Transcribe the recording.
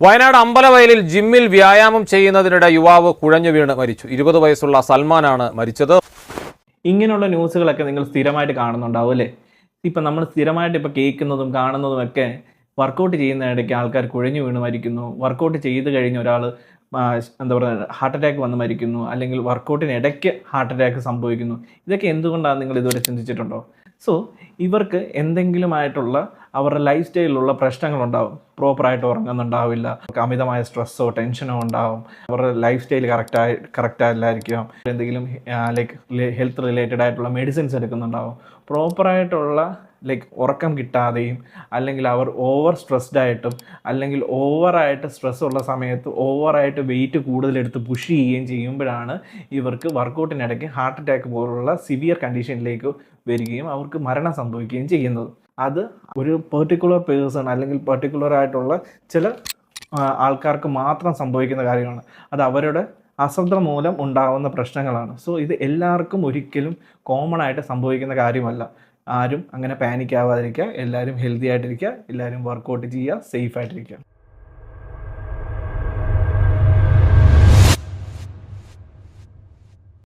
വയനാട് അമ്പലവയലിൽ ജിമ്മിൽ വ്യായാമം ചെയ്യുന്നതിനിടെ യുവാവ് കുഴഞ്ഞു വീണ് മരിച്ചു. 20 വയസ്സുള്ള സൽമാനാണ് മരിച്ചത്. ഇങ്ങനെയുള്ള ന്യൂസുകളൊക്കെ നിങ്ങൾ സ്ഥിരമായിട്ട് കാണുന്നുണ്ടാവും അല്ലേ? ഇപ്പം നമ്മൾ സ്ഥിരമായിട്ട് ഇപ്പോൾ കേൾക്കുന്നതും കാണുന്നതുമൊക്കെ വർക്കൗട്ട് ചെയ്യുന്നതിനിടയ്ക്ക് ആൾക്കാർ കുഴഞ്ഞു വീണ് മരിക്കുന്നു, വർക്കൗട്ട് ചെയ്ത് കഴിഞ്ഞ ഒരാൾ എന്താ പറയുക ഹാർട്ട് അറ്റാക്ക് വന്ന് മരിക്കുന്നു, അല്ലെങ്കിൽ വർക്കൗട്ടിനിടയ്ക്ക് ഹാർട്ട് അറ്റാക്ക് സംഭവിക്കുന്നു. ഇതൊക്കെ എന്തുകൊണ്ടാണ് നിങ്ങൾ ഇതുവരെ ചിന്തിച്ചിട്ടുണ്ടോ? സോ ഇവർക്ക് എന്തെങ്കിലുമായിട്ടുള്ള അവരുടെ ലൈഫ് സ്റ്റൈലിലുള്ള പ്രശ്നങ്ങളുണ്ടാവും. പ്രോപ്പറായിട്ട് ഉറങ്ങുന്നുണ്ടാവില്ല, അമിതമായ സ്ട്രെസ്സോ ടെൻഷനോ ഉണ്ടാവും, അവരുടെ ലൈഫ് സ്റ്റൈൽ കറക്റ്റ് അല്ലായിരിക്കും, എന്തെങ്കിലും ഹെൽത്ത് റിലേറ്റഡ് ആയിട്ടുള്ള മെഡിസിൻസ് എടുക്കുന്നുണ്ടാവും, പ്രോപ്പറായിട്ടുള്ള ഉറക്കം കിട്ടാതെയും, അല്ലെങ്കിൽ അവർ ഓവർ സ്ട്രെസ്ഡ് ആയിട്ടും, അല്ലെങ്കിൽ ഓവറായിട്ട് സ്ട്രെസ് ഉള്ള സമയത്ത് ഓവറായിട്ട് വെയിറ്റ് കൂടുതലെടുത്ത് പുഷ് ചെയ്യുകയും ചെയ്യുമ്പോഴാണ് ഇവർക്ക് വർക്കൗട്ടിനിടയ്ക്ക് ഹാർട്ട് അറ്റാക്ക് പോലുള്ള സിവിയർ കണ്ടീഷനിലേക്ക് വരികയും അവർക്ക് മരണം സംഭവിക്കുകയും ചെയ്യുന്നത്. അത് ഒരു പെർട്ടിക്കുലർ പേഴ്സൺ അല്ലെങ്കിൽ പെർട്ടിക്കുലർ ആയിട്ടുള്ള ചില ആൾക്കാർക്ക് മാത്രം സംഭവിക്കുന്ന കാര്യമാണ്. അത് അവരുടെ അശ്രദ്ധ മൂലം ഉണ്ടാകുന്ന പ്രശ്നങ്ങളാണ്. സോ ഇത് എല്ലാവർക്കും ഒരിക്കലും കോമൺ ആയിട്ട് സംഭവിക്കുന്ന കാര്യമല്ല. ആരും അങ്ങനെ പാനിക് ആവാതിരിക്കുക, എല്ലാവരും ഹെൽത്തി ആയിട്ടിരിക്കുക, എല്ലാവരും വർക്കൗട്ട് ചെയ്യുക, സേഫ് ആയിട്ടിരിക്കുക.